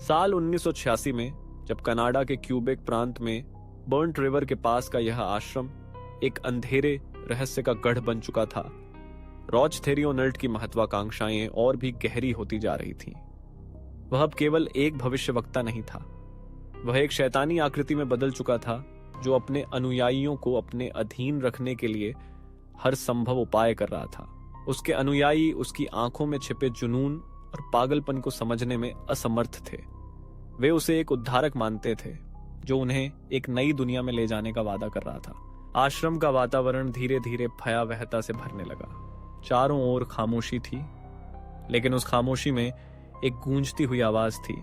साल 1986 में जब कनाडा के क्यूबेक प्रांत में बर्न्ट रिवर के पास का यह आश्रम एक अंधेरे रहस्य का गढ़ बन चुका था, रॉच थेरियोनल्ट की महत्वाकांक्षाएं और भी गहरी होती जा रही थीं। वह अब केवल एक भविष्यवक्ता नहीं था, वह एक शैतानी आकृति में बदल चुका था जो अपने अनुयायियों को अपने अधीन रखने के लिए हर संभव उपाय कर रहा था। उसके अनुयायी उसकी आंखों में छिपे जुनून और पागलपन को समझने में असमर्थ थे। वे उसे एक उद्धारक मानते थे जो उन्हें एक नई दुनिया में ले जाने का वादा कर रहा था। आश्रम का वातावरण धीरे धीरे भयावहता से भरने लगा। चारों ओर खामोशी थी, लेकिन उस खामोशी में एक गूंजती हुई आवाज थी,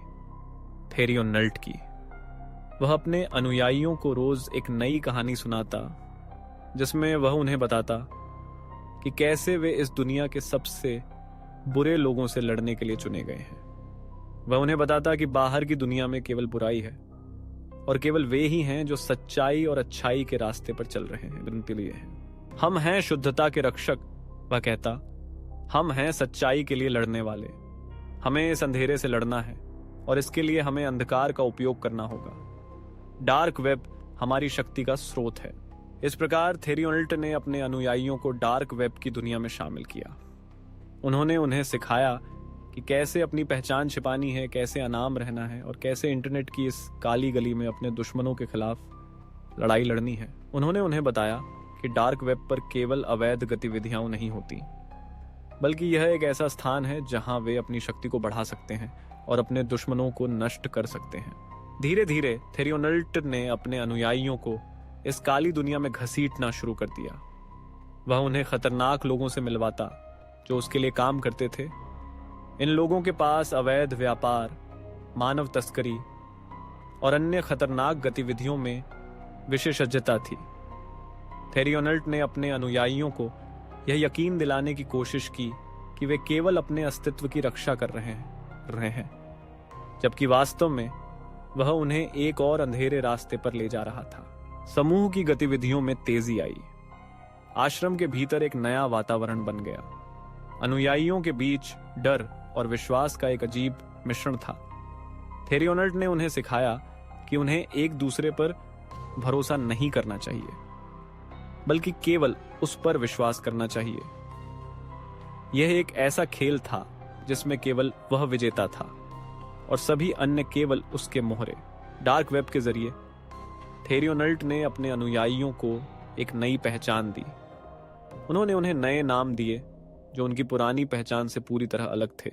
थेरियोनल्ट की। वह अपने अनुयायियों को रोज एक नई कहानी सुनाता, जिसमें वह उन्हें बताता कि कैसे वे इस दुनिया के सबसे बुरे लोगों से लड़ने के लिए चुने गए हैं। वह उन्हें बताता कि बाहर की दुनिया में केवल बुराई है और केवल वे ही हैं जो सच्चाई और अच्छाई के रास्ते पर चल रहे हैं, विनती लिए हैं। हम हैं शुद्धता के रक्षक, वह कहता। हम हैं सच्चाई के लिए लड़ने वाले। हमें इस अंधेरे से लड़ना है और इसके लिए हमें अंधकार का उपयोग करना होगा। डार्क वेब हमारी शक्ति का स्रोत है। इस प्रकार थेरियोनल्ट ने अपने अनुयायियों को डार्क वेब की दुनिया में शामिल किया। उन्होंने उन्हें सिखाया कि कैसे अपनी पहचान छिपानी है, कैसे अनाम रहना है और कैसे इंटरनेट की इस काली गली में अपने दुश्मनों के खिलाफ लड़ाई लड़नी है। उन्होंने उन्हें बताया कि डार्क वेब पर केवल अवैध गतिविधियां नहीं होती, बल्कि यह एक ऐसा स्थान है जहां वे अपनी शक्ति को बढ़ा सकते हैं और अपने दुश्मनों को नष्ट कर सकते हैं। धीरे धीरे थेरियोनल्ट ने अपने अनुयायियों को इस काली दुनिया में घसीटना शुरू कर दिया। वह उन्हें खतरनाक लोगों से मिलवाता जो उसके लिए काम करते थे। इन लोगों के पास अवैध व्यापार, मानव तस्करी और अन्य खतरनाक गतिविधियों में विशेषज्ञता थी। थेरियोनल्ट ने अपने अनुयायियों को यह यकीन दिलाने की कोशिश की कि वे केवल अपने अस्तित्व की रक्षा कर रहे हैं, जबकि वास्तव में वह उन्हें एक और अंधेरे रास्ते पर ले जा रहा था। समूह की गतिविधियों में तेजी आई। आश्रम के भीतर एक नया वातावरण बन गया। अनुयायियों के बीच डर और विश्वास का एक अजीब मिश्रण था। थेरियोनल्ट ने उन्हें सिखाया कि उन्हें एक दूसरे पर भरोसा नहीं करना चाहिए, बल्कि केवल उस पर विश्वास करना चाहिए। यह एक ऐसा खेल था जिसमें केवल वह विजेता था और सभी अन्य केवल उसके मोहरे। डार्क वेब के जरिए थेरियोनल्ट ने अपने अनुयायियों को एक नई पहचान दी। उन्होंने उन्हें नए नाम दिए जो उनकी पुरानी पहचान से पूरी तरह अलग थे।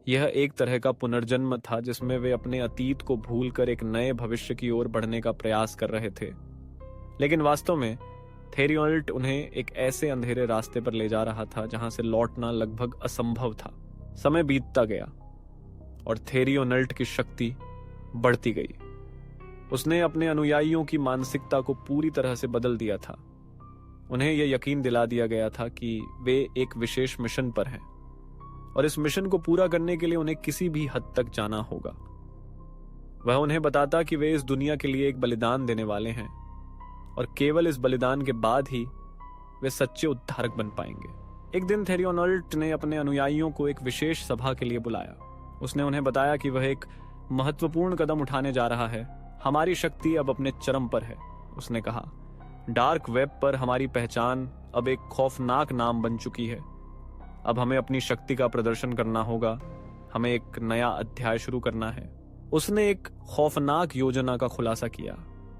यह एक तरह का पुनर्जन्म था जिसमें वे अपने अतीत को भूलकर एक नए भविष्य की ओर बढ़ने का प्रयास कर रहे थे। लेकिन वास्तव में थेरियोनल्ट उन्हें एक ऐसे अंधेरे रास्ते पर ले जा रहा था जहां से लौटना लगभग असंभव था। समय बीतता गया और थेरियोनल्ट की शक्ति बढ़ती गई। उसने अपने अनुयायियों की मानसिकता को पूरी तरह से बदल दिया था। उन्हें यह यकीन दिला दिया गया था कि वे एक विशेष मिशन पर हैं और इस मिशन को पूरा करने के लिए उन्हें किसी भी हद तक जाना होगा। वह उन्हें बताता कि वे इस दुनिया के लिए एक बलिदान देने वाले हैं और केवल इस बलिदान के बाद ही वे सच्चे उद्धारक बन पाएंगे। एक दिन थेरियोनल्ट ने अपने अनुयायियों को एक विशेष सभा के लिए बुलाया। उसने उन्हें बताया कि वह एक महत्वपूर्ण कदम उठाने जा रहा है। हमारी शक्ति अब अपने चरम पर है, उसने कहा। डार्क वेब पर हमारी पहचान अब एक खौफनाक नाम बन चुकी है। अब हमें अपनी शक्ति का प्रदर्शन करना होगा। हमें एक नया अध्याय शुरू करना है। उसने एक खौफनाक योजना का खुलासा किया,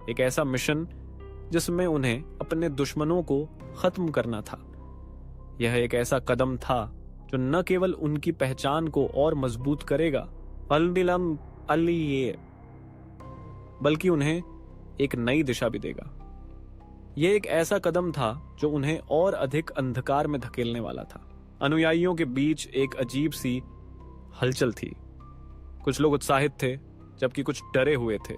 एक ऐसा मिशन जिसमें उन्हें अपने दुश्मनों को खत्म करना था। यह एक ऐसा कदम था जो न केवल उनकी पहचान को और मजबूत करेगा बल्कि उन्हें एक नई दिशा भी देगा। यह एक ऐसा कदम था जो उन्हें और अधिक अंधकार में धकेलने वाला था। अनुयायियों के बीच एक अजीब सी हलचल थी। कुछ लोग उत्साहित थे जबकि कुछ डरे हुए थे,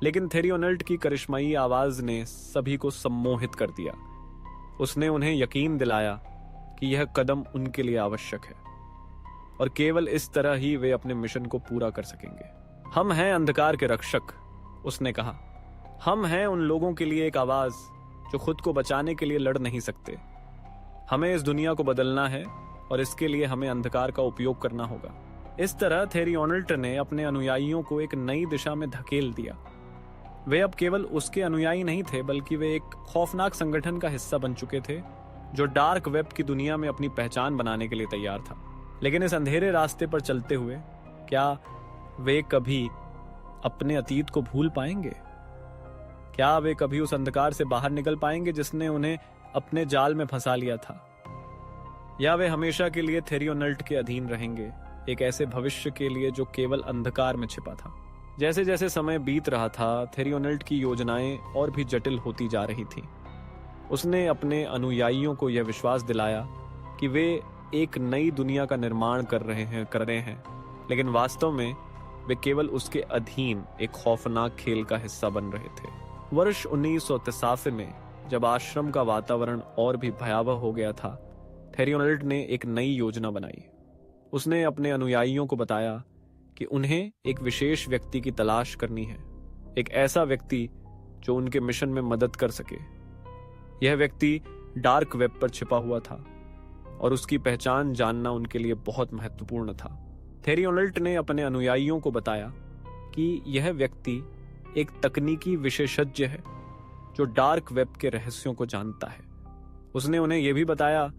लेकिन थेरियोनल्ट की करिश्माई आवाज ने सभी को सम्मोहित कर दिया। उसने उन्हें यकीन दिलाया कि यह कदम उनके लिए आवश्यक है और केवल इस तरह ही वे अपने मिशन को पूरा कर सकेंगे। हम हैं अंधकार के रक्षक, उसने कहा। हम हैं उन लोगों के लिए एक आवाज जो खुद को बचाने के लिए लड़ नहीं सकते। हमें इस दुनिया को बदलना है और इसके लिए हमें अंधकार का उपयोग करना होगा। इस तरह थेरियोनेल्ट ने अपने अनुयायियों को एक नई दिशा में धकेल दिया। वे अब केवल उसके अनुयायी नहीं थे, बल्कि वे एक खौफनाक संगठन का हिस्सा बन चुके थे जो डार्क वेब की दुनिया में अपनी पहचान बनाने के लिए तैयार था। लेकिन इस अंधेरे रास्ते पर चलते हुए क्या वे कभी अपने अतीत को भूल पाएंगे? क्या वे कभी उस अंधकार से बाहर निकल पाएंगे जिसने उन्हें अपने जाल में फंसा लिया था? या वे हमेशा के लिए थेरियोनेल्ट के अधीन रहेंगे, एक ऐसे भविष्य के लिए जो केवल अंधकार में छिपा था? जैसे जैसे समय बीत रहा था, थेरियोनेल्ट की योजनाएं और भी जटिल होती जा रही थीं। उसने अपने अनुयायियों को यह विश्वास दिलाया कि वे एक नई दुनिया का निर्माण कर रहे हैं, लेकिन वास्तव में वे केवल उसके अधीन एक खौफनाक खेल का हिस्सा बन रहे थे। वर्ष 1983 में जब आश्रम का वातावरण और भी भयावह हो गया था, थेरियोनेल्ट ने एक नई योजना बनाई। उसने अपने अनुयायियों को बताया कि उन्हें एक विशेष व्यक्ति की तलाश करनी है, एक ऐसा व्यक्ति जो उनके मिशन में मदद कर सके। यह व्यक्ति डार्क वेब पर छिपा हुआ था और उसकी पहचान जानना उनके लिए बहुत महत्वपूर्ण था। थेरियोनेल्ट ने अपने अनुयायियों को बताया कि यह व्यक्ति एक तकनीकी विशेषज्ञ है जो डार्क वेब के रहस्यों को जानता है। उसने उन्हें यह भी बताया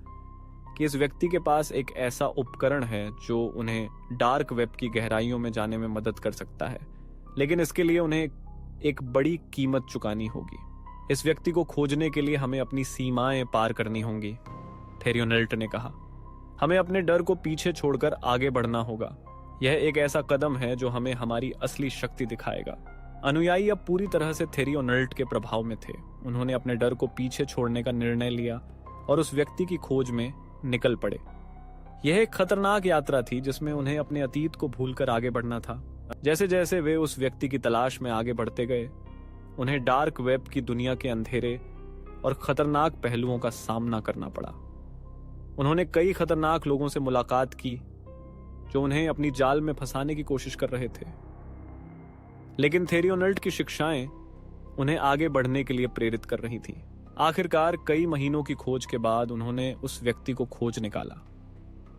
कि इस व्यक्ति के पास एक ऐसा उपकरण है जो उन्हें डार्क वेब की गहराइयों में जाने में मदद कर सकता है, लेकिन इसके लिए उन्हें एक बड़ी कीमत चुकानी होगी। इस व्यक्ति को खोजने के लिए हमें अपनी सीमाएं पार करनी होंगी, थेरियोनेल्ट ने कहा। हमें अपने डर को पीछे छोड़कर आगे बढ़ना होगा। यह एक ऐसा कदम है जो हमें हमारी असली शक्ति दिखाएगा। अनुयायी अब पूरी तरह से थेरियोनेल्ट के प्रभाव में थे। उन्होंने अपने डर को पीछे छोड़ने का निर्णय लिया और उस व्यक्ति की खोज में निकल पड़े। यह एक खतरनाक यात्रा थी जिसमें उन्हें अपने अतीत को भूलकर आगे बढ़ना था। जैसे जैसे वे उस व्यक्ति की तलाश में आगे बढ़ते गए, उन्हें डार्क वेब की दुनिया के अंधेरे और खतरनाक पहलुओं का सामना करना पड़ा। उन्होंने कई खतरनाक लोगों से मुलाकात की जो उन्हें अपनी जाल में फंसाने की कोशिश कर रहे थे, लेकिन थेरियोनेल्ट की शिक्षाएं उन्हें आगे बढ़ने के लिए प्रेरित कर रही थीं। आखिरकार कई महीनों की खोज के बाद उन्होंने उस व्यक्ति को खोज निकाला।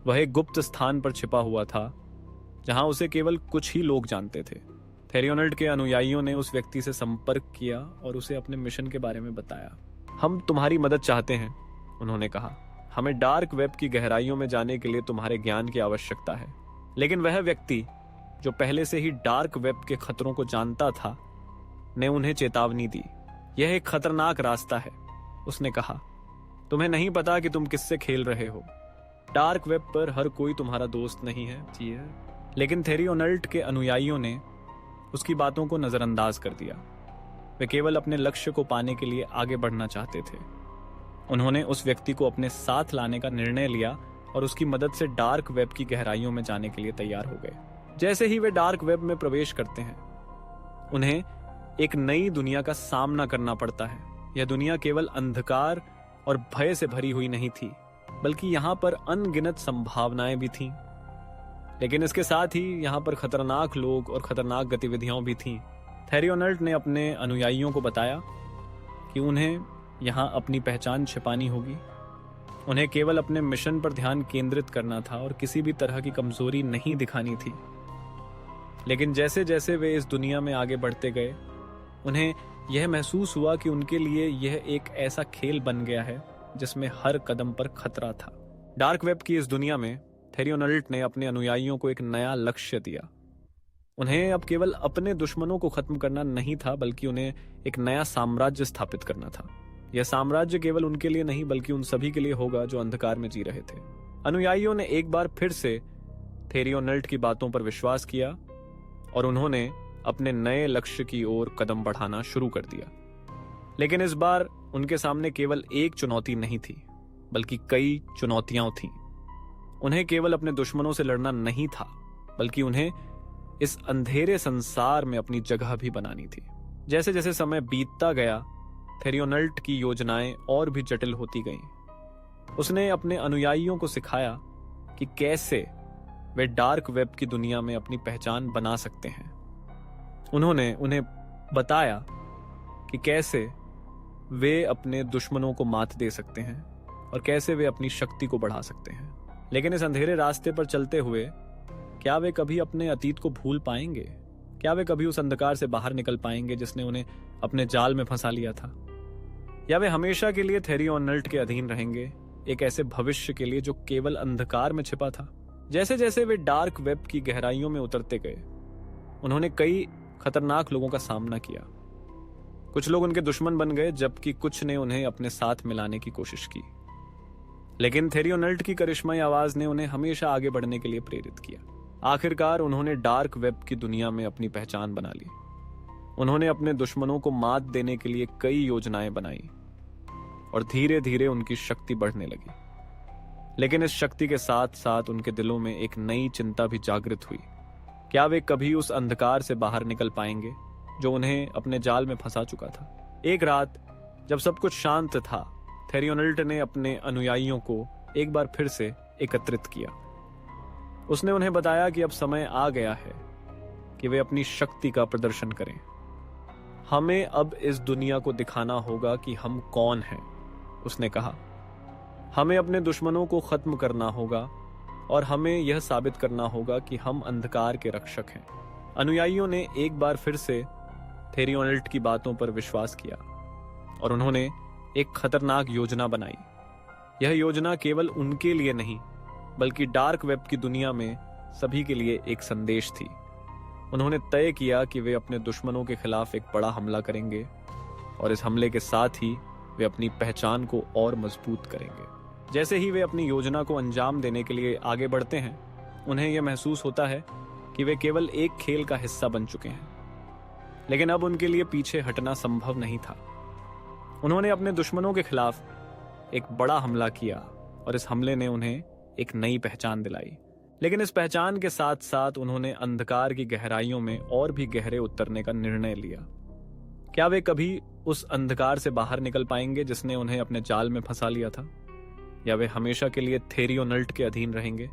वह एक गुप्त स्थान पर छिपा हुआ था जहां उसे केवल कुछ ही लोग जानते थे। थेरियोनेल्ट के अनुयायियों ने उस व्यक्ति से संपर्क किया और उसे अपने मिशन के बारे में बताया। हम तुम्हारी मदद चाहते हैं, उन्होंने कहा। हमें डार्क वेब की गहराइयों में जाने के लिए तुम्हारे ज्ञान की आवश्यकता है। लेकिन वह व्यक्ति जो पहले से ही डार्क वेब के खतरों को जानता था ने उन्हें चेतावनी दी। यह एक खतरनाक रास्ता है, उसने कहा। तुम्हें नहीं पता कि तुम किससे खेल रहे हो। डार्क वेब पर हर कोई तुम्हारा दोस्त नहीं है। लेकिन थेरियोनेल्ट के अनुयायियों ने उसकी बातों को नजरअंदाज कर दिया। वे केवल अपने लक्ष्य को पाने के लिए आगे बढ़ना चाहते थे। उन्होंने उस व्यक्ति को अपने साथ लाने का निर्णय लिया और उसकी मदद से डार्क वेब की गहराइयों में जाने के लिए तैयार हो गए। जैसे ही वे डार्क वेब में प्रवेश करते हैं, उन्हें एक नई दुनिया का सामना करना पड़ता है। यह दुनिया केवल अंधकार और भय से भरी हुई नहीं थी, बल्कि यहाँ पर अनगिनत संभावनाएं भी थीं। लेकिन इसके साथ ही यहाँ पर खतरनाक लोग और खतरनाक गतिविधियां भी थीं। थेरियोनेल्ट ने अपने अनुयायियों को बताया कि उन्हें यहाँ अपनी पहचान छिपानी होगी। उन्हें केवल अपने मिशन पर ध्यान केंद्रित करना था और किसी भी तरह की कमजोरी नहीं दिखानी थी। लेकिन जैसे जैसे वे इस दुनिया में आगे बढ़ते गए, उन्हें यह महसूस हुआ कि उनके लिए यह एक ऐसा खेल बन गया है जिसमें हर कदम पर खतरा था। डार्क वेब की इस दुनिया में थेरियोनेल्ट ने अपने अनुयायियों को एक नया लक्ष्य दिया। उन्हें अब केवल अपने दुश्मनों को खत्म करना नहीं था, बल्कि उन्हें एक नया साम्राज्य स्थापित करना था। यह साम्राज्य केवल उनके लिए नहीं, बल्कि उन सभी के लिए होगा जो अंधकार में जी रहे थे। अनुयायियों ने एक बार फिर से थेरियोनेल्ट की बातों पर विश्वास किया और उन्होंने अपने नए लक्ष्य की ओर कदम बढ़ाना शुरू कर दिया। लेकिन इस बार उनके सामने केवल एक चुनौती नहीं थी, बल्कि कई चुनौतियां थीं। उन्हें केवल अपने दुश्मनों से लड़ना नहीं था, बल्कि उन्हें इस अंधेरे संसार में अपनी जगह भी बनानी थी। जैसे जैसे समय बीतता गया, थेरियोनेल्ट की योजनाएं और भी जटिल होती गईं। उसने अपने अनुयायियों को सिखाया कि कैसे वे डार्क वेब की दुनिया में अपनी पहचान बना सकते हैं। उन्होंने उन्हें बताया कि कैसे वे अपने दुश्मनों को मात दे सकते हैं और कैसे वे अपनी शक्ति को बढ़ा सकते हैं। लेकिन इस अंधेरे रास्ते पर चलते हुए क्या वे कभी अपने अतीत को भूल पाएंगे? क्या वे कभी उस अंधकार से बाहर निकल पाएंगे जिसने उन्हें अपने जाल में फंसा लिया था? या वे हमेशा के लिए थेरियोनल्ट के अधीन रहेंगे, एक ऐसे भविष्य के लिए जो केवल अंधकार में छिपा था? जैसे जैसे वे डार्क वेब की गहराइयों में उतरते गए, उन्होंने कई खतरनाक लोगों का सामना किया। कुछ लोग उनके दुश्मन बन गए, जबकि कुछ ने उन्हें अपने साथ मिलाने की कोशिश की। लेकिन थेरियोनल्ट की करिश्माई आवाज ने उन्हें हमेशा आगे बढ़ने के लिए प्रेरित किया। आखिरकार उन्होंने डार्क वेब की दुनिया में अपनी पहचान बना ली। उन्होंने अपने दुश्मनों को मात देने के लिए कई योजनाएं बनाई और धीरे धीरे उनकी शक्ति बढ़ने लगी। लेकिन इस शक्ति के साथ साथ उनके दिलों में एक नई चिंता भी जागृत हुई। क्या वे कभी उस अंधकार से बाहर निकल पाएंगे जो उन्हें अपने जाल में फंसा चुका था? एक रात जब सब कुछ शांत था, थेरियोनल्ट ने अपने अनुयायियों को एक बार फिर से एकत्रित किया। उसने उन्हें बताया कि अब समय आ गया है कि वे अपनी शक्ति का प्रदर्शन करें। हमें अब इस दुनिया को दिखाना होगा कि हम कौन हैं, उसने कहा। हमें अपने दुश्मनों को खत्म करना होगा और हमें यह साबित करना होगा कि हम अंधकार के रक्षक हैं। अनुयायियों ने एक बार फिर से थेरियोनल्ट की बातों पर विश्वास किया और उन्होंने एक खतरनाक योजना बनाई। यह योजना केवल उनके लिए नहीं, बल्कि डार्क वेब की दुनिया में सभी के लिए एक संदेश थी। उन्होंने तय किया कि वे अपने दुश्मनों के खिलाफ एक बड़ा हमला करेंगे और इस हमले के साथ ही वे अपनी पहचान को और मजबूत करेंगे। जैसे ही वे अपनी योजना को अंजाम देने के लिए आगे बढ़ते हैं, उन्हें यह महसूस होता है कि वे केवल एक खेल का हिस्सा बन चुके हैं। लेकिन अब उनके लिए पीछे हटना संभव नहीं था। उन्होंने अपने दुश्मनों के खिलाफ एक बड़ा हमला किया और इस हमले ने उन्हें एक नई पहचान दिलाई। लेकिन इस पहचान के साथ साथ उन्होंने अंधकार की गहराइयों में और भी गहरे उतरने का निर्णय लिया। क्या वे कभी उस अंधकार से बाहर निकल पाएंगे जिसने उन्हें अपने जाल में फंसा लिया था? या वे हमेशा के लिए थेरियोनल्ट के अधीन रहेंगे,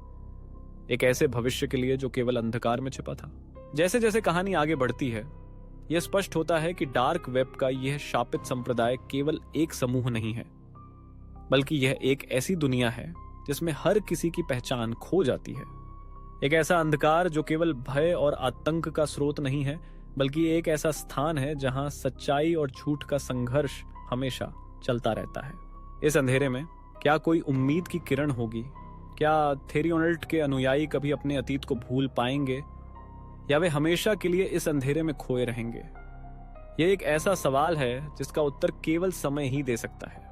एक ऐसे भविष्य के लिए जो केवल अंधकार में छिपा था? जैसे जैसे कहानी आगे बढ़ती है, यह स्पष्ट होता है कि डार्क वेब का यह शापित संप्रदाय केवल एक समूह नहीं है, बल्कि यह एक ऐसी दुनिया है जिसमें हर किसी की पहचान खो जाती है। एक ऐसा अंधकार जो केवल भय और आतंक का स्रोत नहीं है, बल्कि एक ऐसा स्थान है जहां सच्चाई और झूठ का संघर्ष हमेशा चलता रहता है। इस अंधेरे में क्या कोई उम्मीद की किरण होगी? क्या थेरियोनल्ट के अनुयायी कभी अपने अतीत को भूल पाएंगे, या वे हमेशा के लिए इस अंधेरे में खोए रहेंगे? यह एक ऐसा सवाल है जिसका उत्तर केवल समय ही दे सकता है।